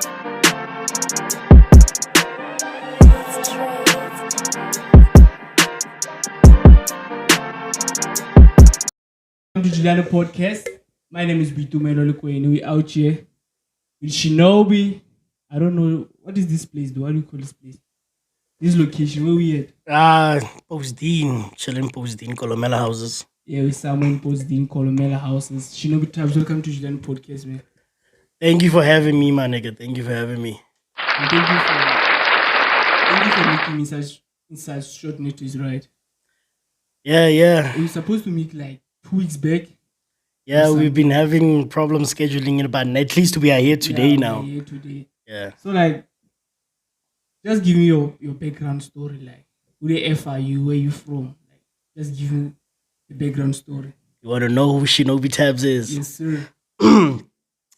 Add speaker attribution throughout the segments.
Speaker 1: Welcome to Juliana Podcast. My name is Boitumelo Lekwene. We're out here with Shinobi. I don't know what is this place. What do you call this place? This location where we at?
Speaker 2: Posdene, chilling Posdene, Colomela houses.
Speaker 1: Yeah, we're somewhere in Postdene, Colomela houses. Shinobi Thabz, welcome to Juliana Podcast, man.
Speaker 2: Thank you for having me, my nigga. Thank you for having me.
Speaker 1: And thank you for meeting me in such short notice, right?
Speaker 2: Yeah.
Speaker 1: We were supposed to meet like 2 weeks back.
Speaker 2: Yeah, we've been having problems scheduling it, but at least we are here today now.
Speaker 1: We're here today.
Speaker 2: Yeah.
Speaker 1: So like, just give me your background story. Like, who the F are you? Where you from? Like, just give me the background story.
Speaker 2: You want to know who Shinobi Thabz is?
Speaker 1: Yes, sir.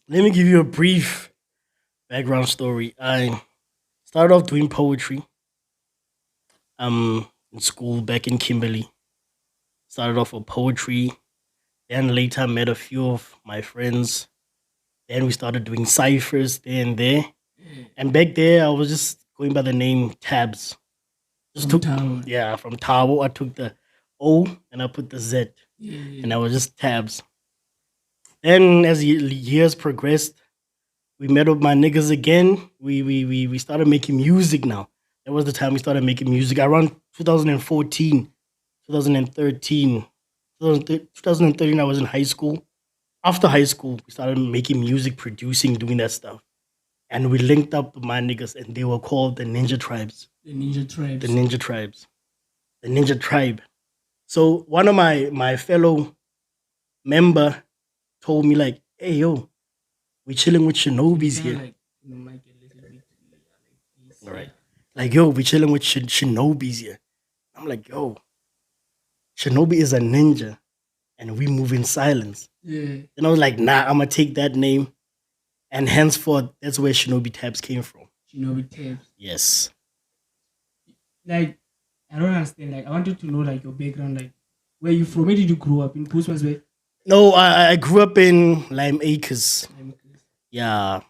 Speaker 2: Let me give you a brief background story. I started off doing poetry in school back in Kimberley. Started off with poetry. Then later met a few of my friends. Then we started doing ciphers there and there. And back there, I was just going by the name Thabz.
Speaker 1: From Tower.
Speaker 2: Yeah, from Tabo. I took the O and I put the Z.
Speaker 1: Yeah.
Speaker 2: And I was just Thabz. Then as years progressed, we met with my niggas again. We started making music now. That was the time we started making music. Around 2014, 2013. 2013, I was in high school. After high school, we started making music, producing, doing that stuff. And we linked up with my niggas, and they were called the Ninja Tribes.
Speaker 1: The Ninja Tribes.
Speaker 2: The Ninja Tribes. The Ninja Tribe. So one of my fellow member told me like, hey, yo, we chilling with Shinobis here.
Speaker 1: Like, you know, might get a little bit like this.
Speaker 2: All right. Like, yo, we chilling with Shinobis here. I'm like, yo, Shinobi is a ninja, and we move in silence.
Speaker 1: Yeah.
Speaker 2: And I was like, nah, I'm going to take that name. And henceforth, that's where Shinobi Thabz came from.
Speaker 1: Shinobi Thabz.
Speaker 2: Yes.
Speaker 1: Like, I don't understand. Like, I wanted to know like your background. Like, where you from? Where did you grow up? In Postmasburg?
Speaker 2: No, I grew up in Lime Acres. Yeah.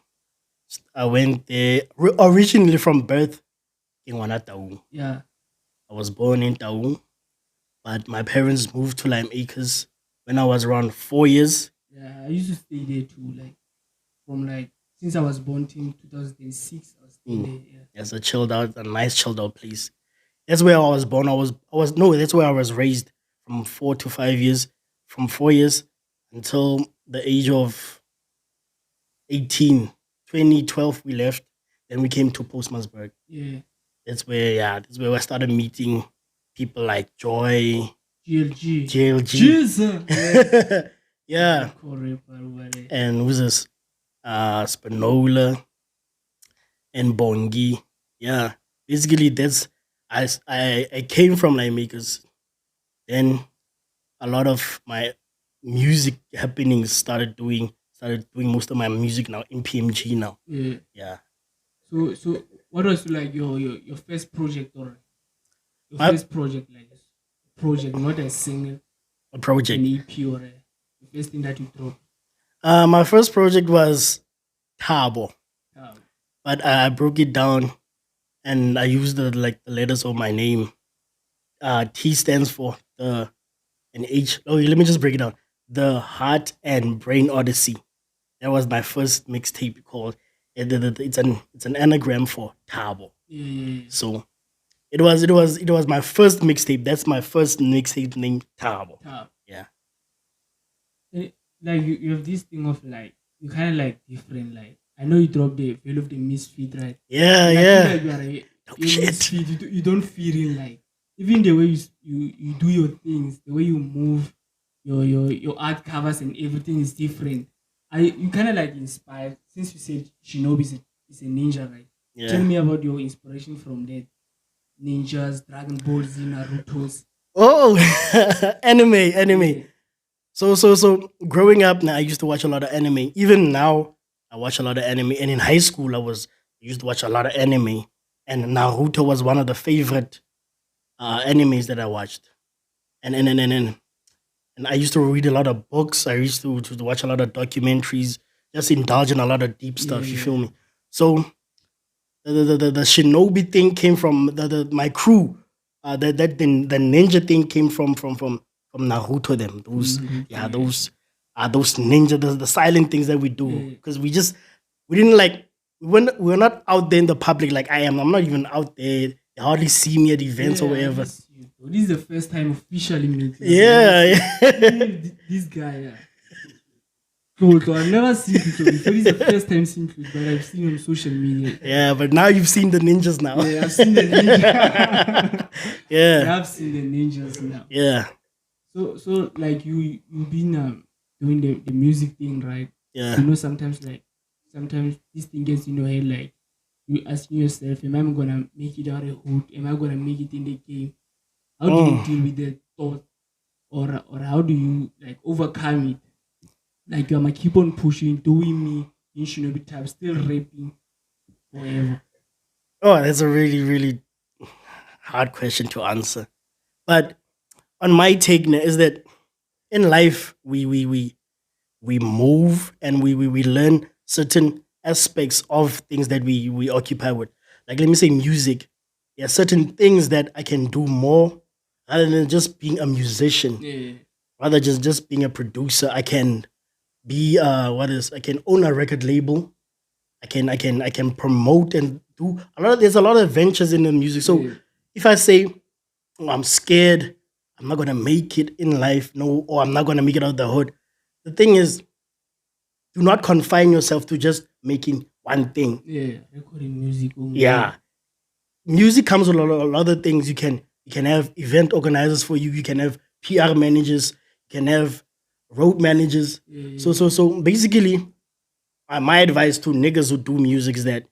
Speaker 2: I went there originally from birth in Wanatau.
Speaker 1: Yeah.
Speaker 2: I was born in Tau, but my parents moved to Lime Acres when I was around 4 years.
Speaker 1: Yeah, I used to stay there too. Like, from like, since I was born in 2006, I was staying there. Yeah.
Speaker 2: It's a nice chilled out place. That's where I was born. That's where I was raised from 4 to 5 years. From 4 years until the age of 18. 2012 we left. Then we came to Postmasburg.
Speaker 1: Yeah.
Speaker 2: That's where I started meeting people like Joy,
Speaker 1: GLG.
Speaker 2: JLG.
Speaker 1: Jesus.
Speaker 2: Yeah. And who's this? Spinola and Bongi. Yeah. Basically that's I came from Lime Acres. Then a lot of my music happenings started doing most of my music now in PMG now.
Speaker 1: Yeah.
Speaker 2: Yeah.
Speaker 1: So what was like your first project or first project, like project, not a single,
Speaker 2: a project,
Speaker 1: an EP or the first thing that you dropped?
Speaker 2: My first project was Tabo,
Speaker 1: Oh.
Speaker 2: but I broke it down and I used the letters of my name. T stands for and H. Oh, let me just break it down. The Heart and Brain Odyssey. That was my first mixtape called. It's an anagram for Tabo.
Speaker 1: Yeah.
Speaker 2: So it was my first mixtape. That's my first mixtape named Tabo. Yeah.
Speaker 1: Like you have this thing of like you kind of like different. Like I know you dropped the Veil of the Misfit, right?
Speaker 2: Yeah,
Speaker 1: like,
Speaker 2: yeah.
Speaker 1: Like you are a misfit. You don't feel in like even the way you do your things, the way you move, your art covers and everything is different. You kind of like inspired since you said Shinobi is a ninja, right?
Speaker 2: Yeah.
Speaker 1: Tell me about your inspiration from that. Ninjas, Dragon Ball Z, Naruto's.
Speaker 2: Oh, anime.
Speaker 1: Yeah.
Speaker 2: So growing up now, I used to watch a lot of anime. Even now, I watch a lot of anime. And in high school, I used to watch a lot of anime. And Naruto was one of the favorite animes that I watched. And I used to read a lot of books. I used to watch a lot of documentaries, just indulge in a lot of deep stuff. You feel me? So the Shinobi thing came from my crew. The ninja thing came from Naruto. Them
Speaker 1: From
Speaker 2: those
Speaker 1: Naruto,
Speaker 2: yeah
Speaker 1: yeah.
Speaker 2: those are those ninja the silent things that we do
Speaker 1: Yeah.
Speaker 2: because we didn't like we're not out there in the public like I am. I'm not even out there. They hardly see me at events or
Speaker 1: Yeah, I
Speaker 2: whatever.
Speaker 1: just you. Bro. This is the first time officially meeting. I've never
Speaker 2: Yeah,
Speaker 1: seen
Speaker 2: yeah.
Speaker 1: this guy. Yeah. Pluto. I've never seen Pluto before. This is the first time seeing Pluto, but I've seen him on social media.
Speaker 2: Yeah, but now you've seen the ninjas now.
Speaker 1: Yeah, I've seen the ninja.
Speaker 2: Yeah,
Speaker 1: Yeah, I've seen the ninjas now.
Speaker 2: yeah,
Speaker 1: So like you've been doing the music thing, right?
Speaker 2: yeah.
Speaker 1: You know, sometimes this thing gets in your head, like you asking yourself, am I gonna make it out of hood? Am I gonna make it in the game? How do you
Speaker 2: Mm.
Speaker 1: deal with the thought, or how do you like overcome it? Like you gonna keep on pushing, doing me in Shinobi type, still rapping forever.
Speaker 2: Oh, that's a really, really hard question to answer. But on my take now is that in life we move and we learn certain aspects of things that we occupy with. Like let me say music. There are certain things that I can do more rather than just being a musician.
Speaker 1: Yeah,
Speaker 2: Rather just being a producer. I can be I can own a record label. I can promote and do a lot of there's a lot of ventures in the music. So
Speaker 1: yeah,
Speaker 2: if I say, oh, I'm scared, I'm not gonna make it in life, no, or I'm not gonna make it out of the hood. The thing is, do not confine yourself to just making one thing.
Speaker 1: yeah. Recording music only.
Speaker 2: Yeah. Music comes with a lot of things. You can have event organizers for you, you can have PR managers, you can have road managers.
Speaker 1: Yeah,
Speaker 2: So
Speaker 1: yeah,
Speaker 2: so basically, my advice to niggas who do music is that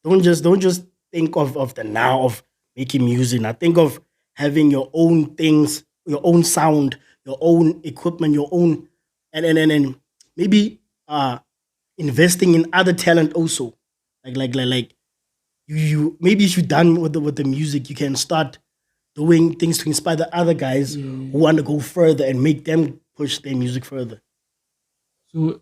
Speaker 2: don't just think of the now of making music. Now think of having your own things, your own sound, your own equipment, your own and maybe investing in other talent also. Like you maybe if you're done with the music, you can start doing things to inspire the other guys
Speaker 1: yeah, yeah.
Speaker 2: who want to go further and make them push their music further.
Speaker 1: So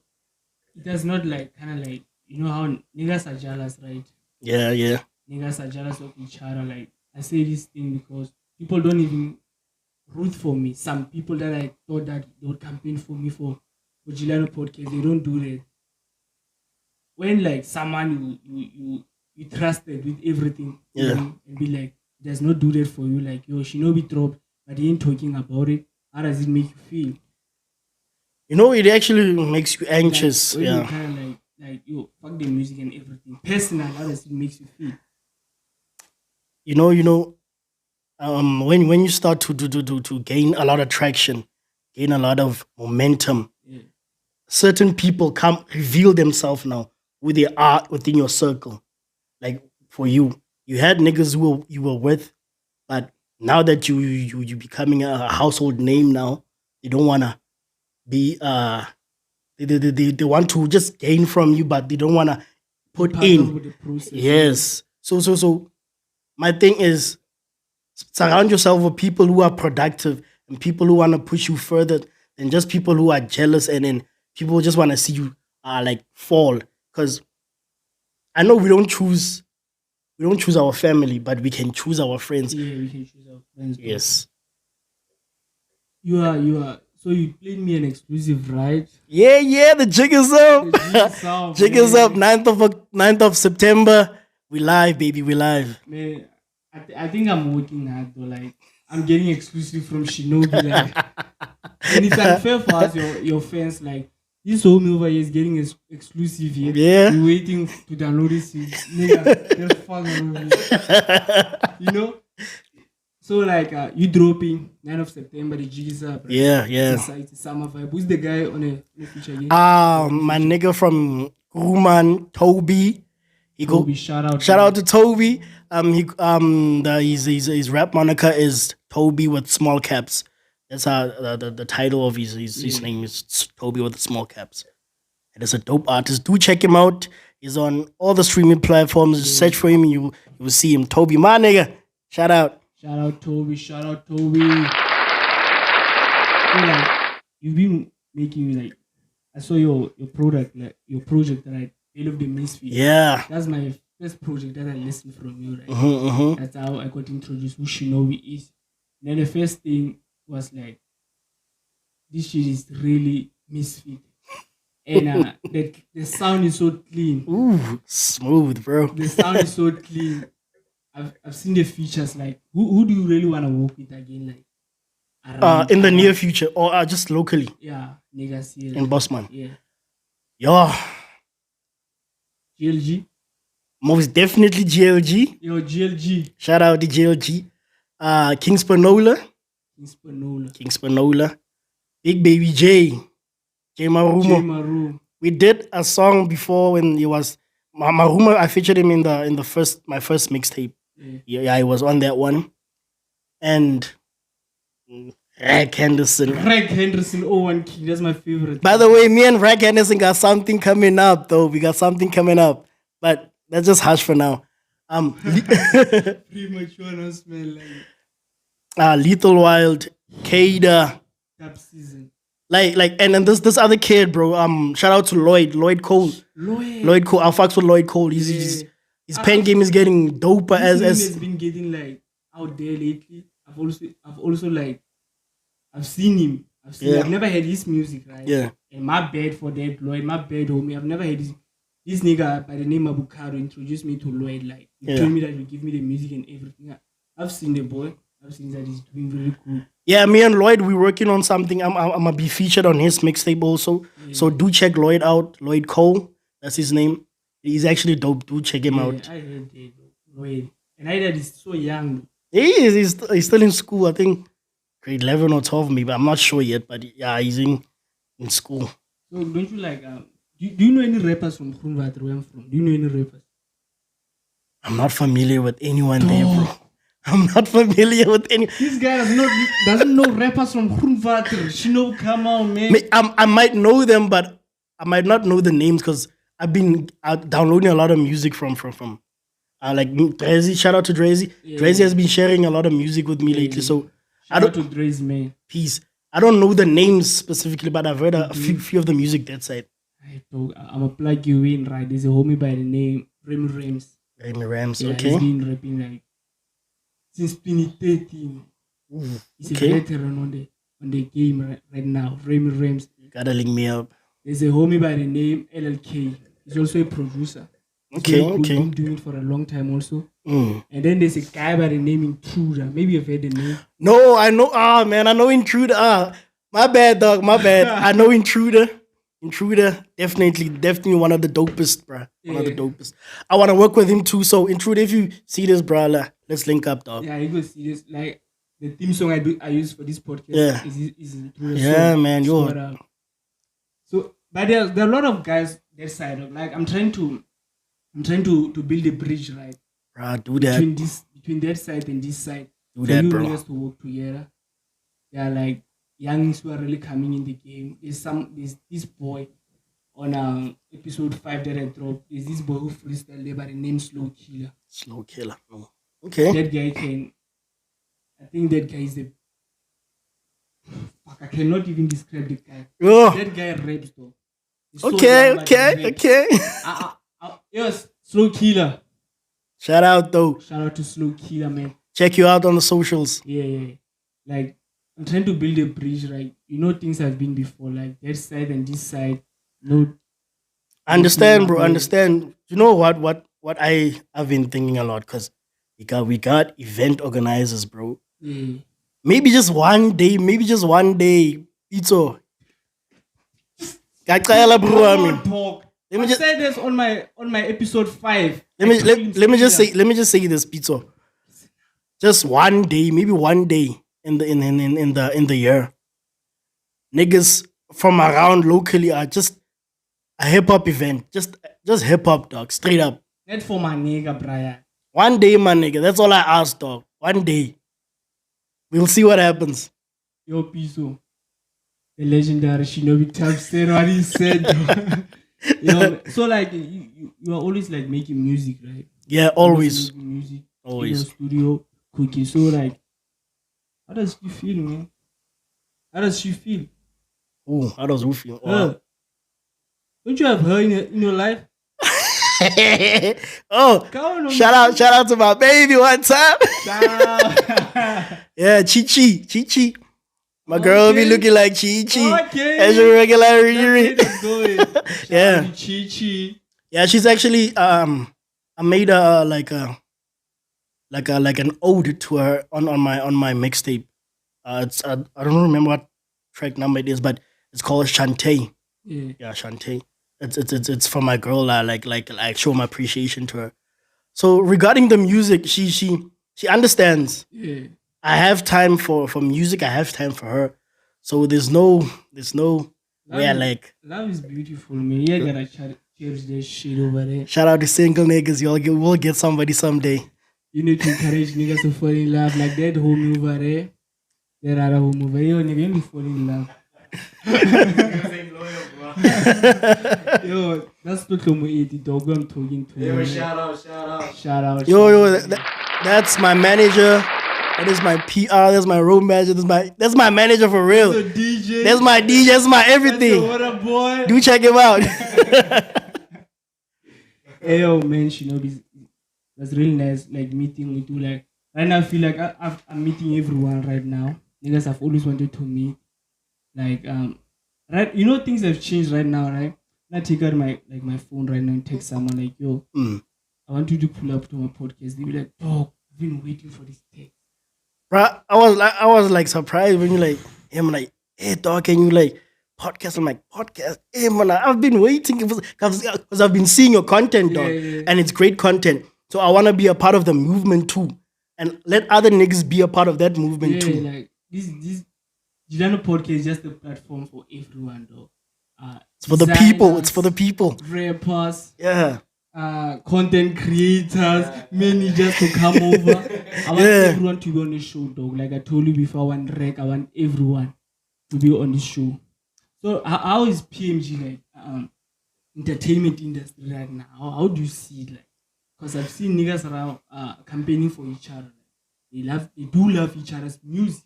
Speaker 1: it does not like kind of like you know how niggas are jealous, right?
Speaker 2: Yeah, yeah.
Speaker 1: Niggas are jealous of each other. Like I say this thing because people don't even root for me. Some people that I thought that they would campaign for me for Gilano podcast, they don't do that. When like someone you trusted with everything,
Speaker 2: Yeah.
Speaker 1: and be like does not do that for you, like yo Shinobi drop, but he ain't talking about it. How does it make you feel?
Speaker 2: You know, it actually makes you
Speaker 1: Like
Speaker 2: anxious.
Speaker 1: when you
Speaker 2: Yeah.
Speaker 1: kind of like yo fuck the music and everything. Personal, how does it makes you feel?
Speaker 2: You know, when you start to gain a lot of traction, gain a lot of momentum,
Speaker 1: Yeah,
Speaker 2: certain people come reveal themselves now who they are within your circle. Like for you, you had niggas who you were with, but now that you becoming a household name now, they don't wanna be they want to just gain from you, but they don't wanna
Speaker 1: be
Speaker 2: put
Speaker 1: part
Speaker 2: in.
Speaker 1: of the process. Yeah,
Speaker 2: Yes. So my thing is surround yourself with people who are productive and people who want to push you further than just people who are jealous and then people who just want to see you like fall. Because I know we don't choose our family, but we can choose our friends.
Speaker 1: yeah, we can choose our friends, bro.
Speaker 2: Yes.
Speaker 1: You are. So you played me an exclusive, right?
Speaker 2: Yeah, yeah, the jig is up.
Speaker 1: The G sound,
Speaker 2: Jig is up.
Speaker 1: man.
Speaker 2: 9th of September. We live, baby. We live.
Speaker 1: Man, I think I'm working hard though. Like I'm getting exclusive from Shinobi. Like, and it's unfair for us, your fans. Like this homie over here is getting exclusive here.
Speaker 2: Yeah.
Speaker 1: We're waiting to download this. Nigga, they're fun over here. You know. So like you dropping 9th of September. The G is up. Right?
Speaker 2: Yeah, yeah.
Speaker 1: It's a summer vibe. Who's the guy on a feature again?
Speaker 2: My nigga from Kuruman, Toby. He go
Speaker 1: Toby, shout out.
Speaker 2: shout out to Toby. His rap moniker is Toby with small caps. That's how the title of his name is Toby with the small caps. And it's a dope artist. Do check him out. He's on all the streaming platforms. Just search for him. You will see him. Toby, my nigga. Shout out.
Speaker 1: Shout out Toby. Shout out Toby. So like you've been making like I saw your product like your project right Veil of the Misfit.
Speaker 2: Yeah.
Speaker 1: That's my first project that I listened from you, right?
Speaker 2: Mm-hmm.
Speaker 1: That's how I got introduced who Shinobi is. And then the first thing was like, this shit is really Misfit. And the sound is so clean.
Speaker 2: Ooh, smooth, bro.
Speaker 1: The sound is so clean. I've seen the features. Like, who do you really want to work with again? Like,
Speaker 2: In the near future or just locally?
Speaker 1: Yeah, niggas here.
Speaker 2: In Bossman.
Speaker 1: Yeah.
Speaker 2: Yeah.
Speaker 1: GLG.
Speaker 2: Most definitely GLG.
Speaker 1: Yo, GLG.
Speaker 2: Shout out to GLG. King Spanola. King Spanola. Bigbaby J Marumo. We did a song before when he was Marumo. I featured him in my first mixtape. Yeah, he was on that one. And Rack Henderson,
Speaker 1: 01 King. That's my favorite.
Speaker 2: By the way, me and Rack Henderson got something coming up, though. We got something coming up, but let's just hush for now.
Speaker 1: Premature announcement,
Speaker 2: Lethal Wild, Kada,
Speaker 1: Thabz season.
Speaker 2: And then this other kid, bro. Shout out to Lloyd Cole. Lloyd Cole. I fucks with Lloyd Cole. His pen game is getting doper as
Speaker 1: has been getting like out there lately. I've also like I've seen him. I've never heard his music, right?
Speaker 2: Yeah.
Speaker 1: And my bad for that, Lloyd. My bad, homie. I've never heard this nigga by the name of Bukaro introduced me to Lloyd. Like, he told me that he give me the music and everything. I've seen the boy. I've seen that he's doing really cool.
Speaker 2: Yeah, me and Lloyd, we're working on something. I'm gonna be featured on his mixtape also. Yeah. So do check Lloyd out. Lloyd Cole, that's his name. He's actually dope. Do check him out.
Speaker 1: I heard that, Lloyd. And I heard he's so young.
Speaker 2: He is. He's still in school. I think grade 11 or 12 maybe. I'm not sure yet, but yeah, he's in school.
Speaker 1: So don't you like? Do you know any rappers from Groenwater where I'm from? Do you know any rappers?
Speaker 2: I'm not familiar with anyone there, bro. I'm not familiar with any.
Speaker 1: This guy doesn't know rappers from Groenwater. Shinobi, come on, man.
Speaker 2: I might know them, but I might not know the names because I've been downloading a lot of music from like Drazy. Shout out to Drazy. Yeah, Drazy has been sharing a lot of music with me lately. So
Speaker 1: shout out to Drazy, man.
Speaker 2: Peace. I don't know the names specifically, but I've heard a few of the music that side.
Speaker 1: I'm gonna plug you in, right? There's a homie by the name Remy Rams.
Speaker 2: Remy Rams,
Speaker 1: yeah,
Speaker 2: okay.
Speaker 1: He's been rapping like since 2013. He's a veteran on the game right now. Remy Rams.
Speaker 2: You gotta link me up.
Speaker 1: There's a homie by the name LLK. He's also a producer.
Speaker 2: Okay.
Speaker 1: Been doing it for a long time also. And then there's a guy by the name Intruder. Maybe you've heard the name.
Speaker 2: No, I know. Man, I know Intruder. My bad, dog. My bad. I know Intruder. Definitely one of the dopest, bruh. One of the dopest. I want to work with him too. So Intruder, if you see this, bruh, let's link up, dog.
Speaker 1: Yeah, you go see this. Like the theme song I use for this podcast is Intruder.
Speaker 2: Yeah, man.
Speaker 1: But there are a lot of guys that side of like I'm trying to build a bridge, right?
Speaker 2: Do that.
Speaker 1: Between that side and this side.
Speaker 2: Do that, bro.
Speaker 1: Niggas to work together. They are like youngs who are really coming in the game. There's this boy on episode 5 that I dropped. There's this boy who freestyle there by the name Slow Killer.
Speaker 2: Oh. Okay.
Speaker 1: That guy I think that guy is I cannot even describe the guy.
Speaker 2: Oh.
Speaker 1: That guy raps though.
Speaker 2: Okay.
Speaker 1: Yes, Slow Killer.
Speaker 2: Shout out
Speaker 1: to Slow Killer, man.
Speaker 2: Check you out on the socials.
Speaker 1: Yeah. Like I'm trying to build a bridge, right? You know things have been before, like that side and this side. No.
Speaker 2: Understand, bro. Understand. You know what I have been thinking a lot because we got event organizers, bro.
Speaker 1: Yeah.
Speaker 2: Maybe just one day. Pizzo.
Speaker 1: Bro, Let me say this on my episode 5.
Speaker 2: Let me just say this, Pizzo. Just one day, maybe one day in the year, niggas from around locally are just a hip hop event, just hip hop, dog, straight up.
Speaker 1: Not for my nigga, Brian.
Speaker 2: One day, my nigga. That's all I ask, dog. One day. We'll see what happens.
Speaker 1: Yo, Piso. The legendary Shinobi Thabz said what he said. Yo, so like you are always like making music, right?
Speaker 2: Yeah, always.
Speaker 1: Music,
Speaker 2: always.
Speaker 1: Studio, cooking. So like, how does she feel, man? How does she feel?
Speaker 2: Oh, how does who feel?
Speaker 1: Don't you have her in your life?
Speaker 2: Oh,
Speaker 1: Come on,
Speaker 2: shout out to my baby one time. Yeah, Chi. My girl be looking like Chi. As a regular Riri.
Speaker 1: That's going.
Speaker 2: Yeah.
Speaker 1: Chi.
Speaker 2: Yeah, she's actually I made a like an ode to her on my mixtape. It's I don't remember what track number it is, but it's called Shantae.
Speaker 1: Yeah.
Speaker 2: Yeah, Shantae. It's for my girl. I like show my appreciation to her. So regarding the music, she understands.
Speaker 1: Yeah.
Speaker 2: I have time for music. I have time for her. So there's no way I like.
Speaker 1: Love is beautiful, man. You gotta cherish that shit over there.
Speaker 2: Shout out to single niggas. We'll get somebody someday.
Speaker 1: You need to encourage niggas to fall in love like that homie over there. There are a homie over there. Nigga, you fall in love. Yo, that's not the dog I'm talking to.
Speaker 3: Yo, shout out.
Speaker 2: Yo, that's my manager. That is my PR. That's my road manager. That's my manager for real.
Speaker 1: That's a DJ.
Speaker 2: That's my DJ. That's my everything.
Speaker 1: What a boy.
Speaker 2: Do check him out.
Speaker 1: Hey, yo, man, Shinobi, that's really nice. Like meeting with you. Like right now, I feel like I'm meeting everyone right now. Niggas I've always wanted to meet. Like right, you know things have changed right now, right? I take out my phone right now and text someone like, yo, I want you to pull up to my podcast. They be like, dog, I've been waiting for this text.
Speaker 2: Bro, I was like surprised when you like him like, hey dog, can you like podcast? I'm like, podcast? Hey man, I've been waiting because I've been seeing your content, dog.
Speaker 1: Yeah.
Speaker 2: And it's great content. So I wanna be a part of the movement too. And let other niggas be a part of that movement too.
Speaker 1: Like this Gilano podcast is just a platform for everyone, though.
Speaker 2: It's for the people. It's for the people.
Speaker 1: Rappers,
Speaker 2: Yeah.
Speaker 1: content creators, managers to come over. I want everyone to be on the show, dog. Like I told you before, I want everyone to be on the show. So how is PMG like entertainment industry right now? How do you see it like? Because I've seen niggas around campaigning for each other. They do love each other's music.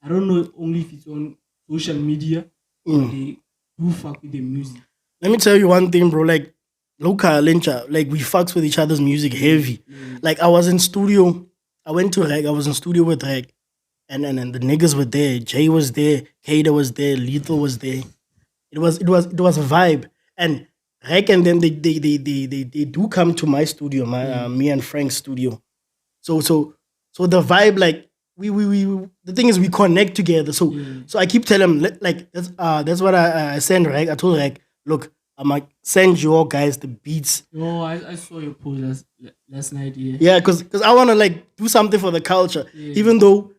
Speaker 1: I don't know only if it's on social media or they do fuck with the music.
Speaker 2: Let me tell you one thing, bro. Like, local Lencha, like we fucks with each other's music heavy. Like I was in studio. I went to Reg. I was in studio with Reg. And the niggas were there. Jay was there. Kada was there. Lethal was there. It was a vibe. And Reg and them they do come to my studio, me and Frank's studio. So the vibe, like we the thing is we connect together. So I keep telling them like that's what I send Reg. I told Reg, look, I'm like send your guys the beats.
Speaker 1: Oh, I saw your post last night.
Speaker 2: Yeah, because I want to like do something for the culture, even though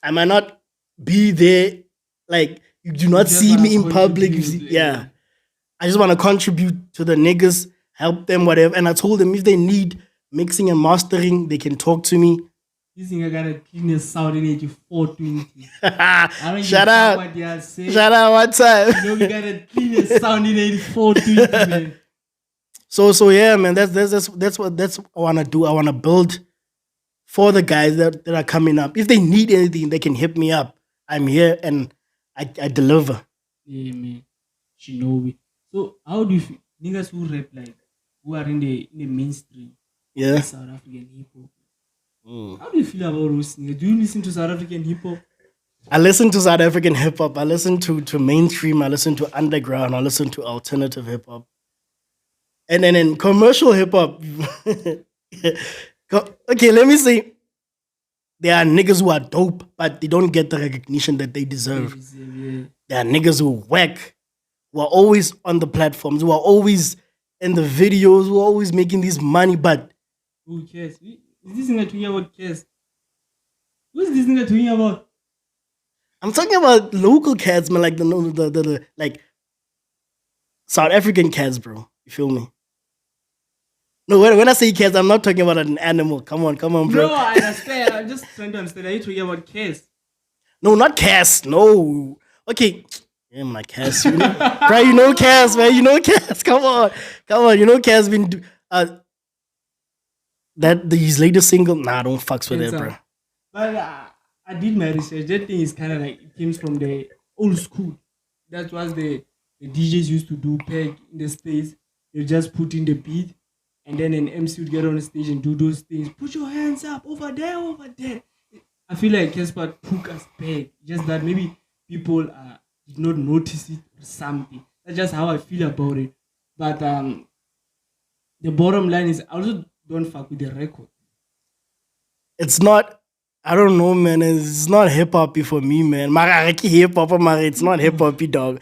Speaker 2: I might not be there. Like you do not see me in public. Yeah, I just want to contribute to the niggas, help them, whatever. And I told them if they need mixing and mastering, they can talk to me.
Speaker 1: This thing I got a cleanest sound in 8420.
Speaker 2: Shout out.
Speaker 1: What they are saying.
Speaker 2: Shout out one time.
Speaker 1: You know we got a cleanest sound in 8420, man.
Speaker 2: So yeah, man, that's what I wanna do. I wanna build for the guys that are coming up. If they need anything, they can hit me up. I'm here and I deliver.
Speaker 1: Yeah, man. Shinobi. So how do you feel? Niggas who rap like who are in the mainstream?
Speaker 2: Yeah.
Speaker 1: South African hip hop. How do you feel about those niggas? Do you listen to South African hip hop?
Speaker 2: I listen to South African hip hop. I listen to mainstream. I listen to underground. I listen to alternative hip hop. And then in commercial hip hop, okay, let me say, there are niggas who are dope, but they don't get the recognition that they deserve. There are niggas who whack, who are always on the platforms, who are always in the videos, who are always making this money, but
Speaker 1: who cares? Is this nigga talking about cares? Who's this nigga talking about?
Speaker 2: I'm talking about local cats, man, like the like South African cats, bro. You feel me? No, when I say cats, I'm not talking about an animal. Come on, bro.
Speaker 1: No, I understand. I'm just trying to understand. Are you talking about cats?
Speaker 2: No, not cats. No. Okay. Yeah, my cats. You know, bro, you know cats, man. You know cats. Come on. You know cats been that his latest single. Nah, don't fucks with that, bro.
Speaker 1: But I did my research. That thing is kind of like it comes from the old school. That was the DJs used to do peg in the States. They just put in the beat and then an MC would get on the stage and do those things. Put your hands up over there, over there. I feel like Casper took us back. Just that maybe people did not notice it or something. That's just how I feel about it. But the bottom line is, I also don't fuck with the record.
Speaker 2: It's not. I don't know, man. It's not hip hoppy for me, man. Hip hop, it's not hip hoppy, dog.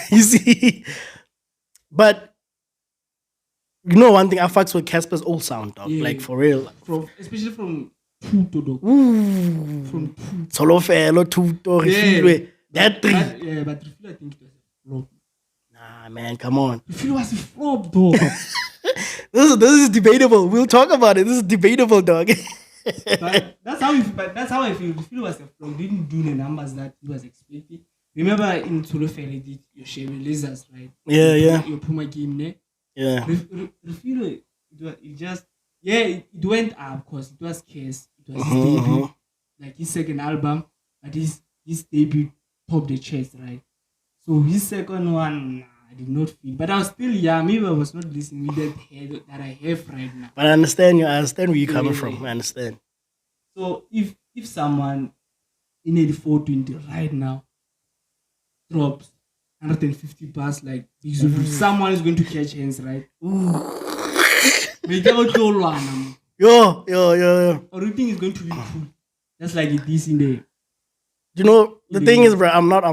Speaker 2: You see, but you know one thing, I fucks with Casper's old sound, dog.
Speaker 1: Yeah.
Speaker 2: Like for real,
Speaker 1: Especially from Tuto, dog.
Speaker 2: Ooh.
Speaker 1: From Tuto.
Speaker 2: Solo Fellow, Tuto, Refilwe. That three.
Speaker 1: Yeah, but Refilwe, I think it was a flop.
Speaker 2: Nah, man, come on.
Speaker 1: Refilwe was a flop, dog.
Speaker 2: This is debatable. We'll talk about it. This is debatable, dog.
Speaker 1: But that's how I feel. Refilwe was a flop. Didn't do the numbers that he was expecting. Remember in Solo Fellow did your Chevy Lasers, right?
Speaker 2: Yeah.
Speaker 1: Your Puma game, ne?
Speaker 2: Yeah.
Speaker 1: Refilwe, it went up, of course. It was Case. It was his debut, like his second album, but his debut topped the charts, right? So his second one, I did not feel. But I was still young. Maybe I was not listening with that head that I have right now.
Speaker 2: But I understand where you're coming from. I understand.
Speaker 1: So if someone in 8420 right now drops 150 bars like Big Zulu, someone is going to catch hands, right?
Speaker 2: Yo.
Speaker 1: Or you think it's going to be cool? Just like it is in the.
Speaker 2: You know, the thing is, bro, I'm not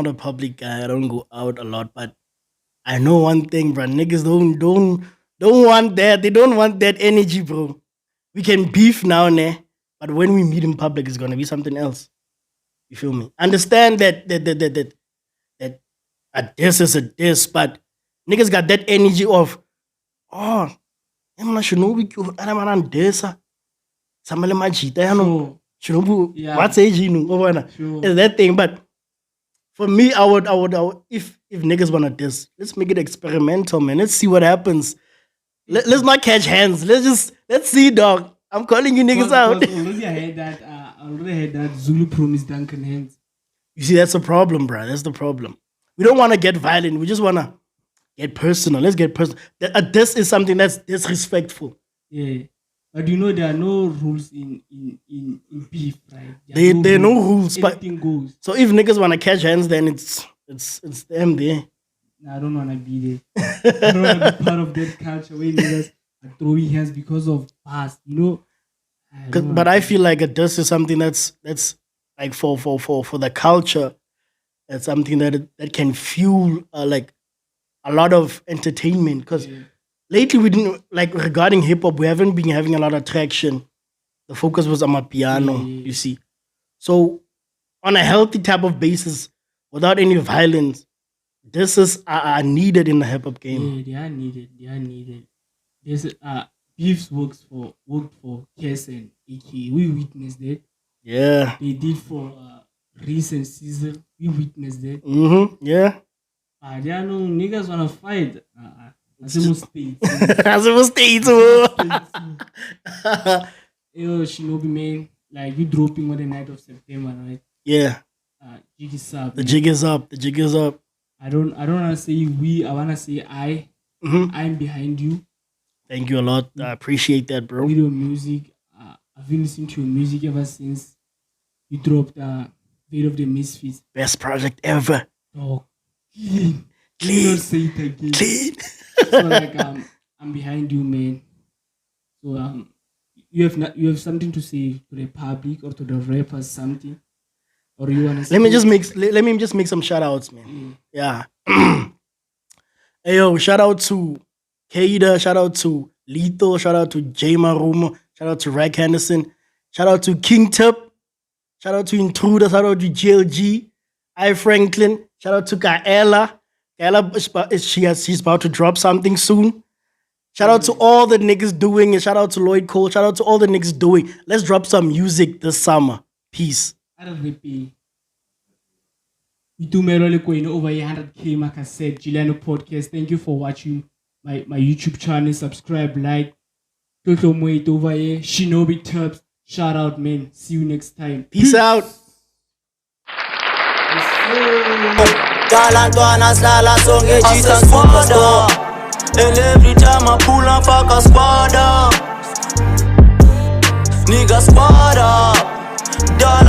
Speaker 2: a public guy. I don't go out a lot, but I know one thing, bro. Niggas don't want that. They don't want that energy, bro. We can beef now, ne? But when we meet in public, it's gonna be something else. You feel me? Understand that a diss is a diss, but niggas got that energy of, oh, I'm not Shinobi, I'm not dissa. Samale majita, you know. Shinobu, what's age you know? It's that thing, but for me, I would if niggas wanna diss, let's make it experimental, man. Let's see what happens. Let's not catch hands. Let's see, dog. I'm calling you niggas out.
Speaker 1: I already heard that Zulu promised Duncan hands.
Speaker 2: You see, that's the problem, bro. That's the problem. We don't want to get violent. We just want to get personal. Let's get personal. A diss is something that's disrespectful.
Speaker 1: Yeah. But you know, there are no rules in beef, right?
Speaker 2: There are no rules.
Speaker 1: Anything goes.
Speaker 2: So if niggas want to catch hands, then it's them there.
Speaker 1: Nah, I don't want to be there. I don't want to be part of that culture where niggas are throwing hands because of past, you know?
Speaker 2: But I feel like a diss is something that's like for the culture. It's something that can fuel like a lot of entertainment. Because lately we didn't, like regarding hip hop, we haven't been having a lot of traction. The focus was on my piano, you see. So on a healthy type of basis, without any violence, disses are needed in the hip hop game.
Speaker 1: Yeah, they are needed. There's beefs worked for Kes and AK. We witnessed that.
Speaker 2: Yeah.
Speaker 1: They did for recent season. We witnessed that.
Speaker 2: Yeah.
Speaker 1: There are no niggas wanna fight. Azimo States.
Speaker 2: Azimo States.
Speaker 1: Yo, Shinobi, man. Like you dropping on the night of September, right?
Speaker 2: Yeah.
Speaker 1: Jig is up.
Speaker 2: The jig is up. The jig is up.
Speaker 1: I don't wanna say we. I wanna say I. I'm behind you.
Speaker 2: Thank you a lot. I appreciate that, bro.
Speaker 1: With your music, I've been listening to your music ever since you dropped Veil of the Misfits.
Speaker 2: Best project ever.
Speaker 1: Oh, clean.
Speaker 2: Clean.
Speaker 1: Say it again.
Speaker 2: Clean.
Speaker 1: So like I'm behind you, man. So you have something to say to the public or to the rappers, something, or you wanna?
Speaker 2: Let me just make some shout outs, man. Yeah. Hey yo, shout out to Kada, shout out to Lito, shout out to J Marumo, shout out to Rack Henderson, shout out to King Tip, shout out to Intruder, shout out to GLG, I Franklin, shout out to Kaela. Kaela, she's about to drop something soon. Shout out to all the niggas doing it. Shout out to Lloyd Cole. Shout out to all the niggas doing. Let's drop some music this summer. Peace.
Speaker 1: Boitumelo Lekwene over 100K Macaset, Juliano Podcast. Thank you for watching my YouTube channel. Subscribe, like. Toto Mwait over here. Shinobi Thabz. Shout out, man. See you next time.
Speaker 2: Peace out.
Speaker 4: And every time I'ma pull up, fuck a squad up. Nigga squad up.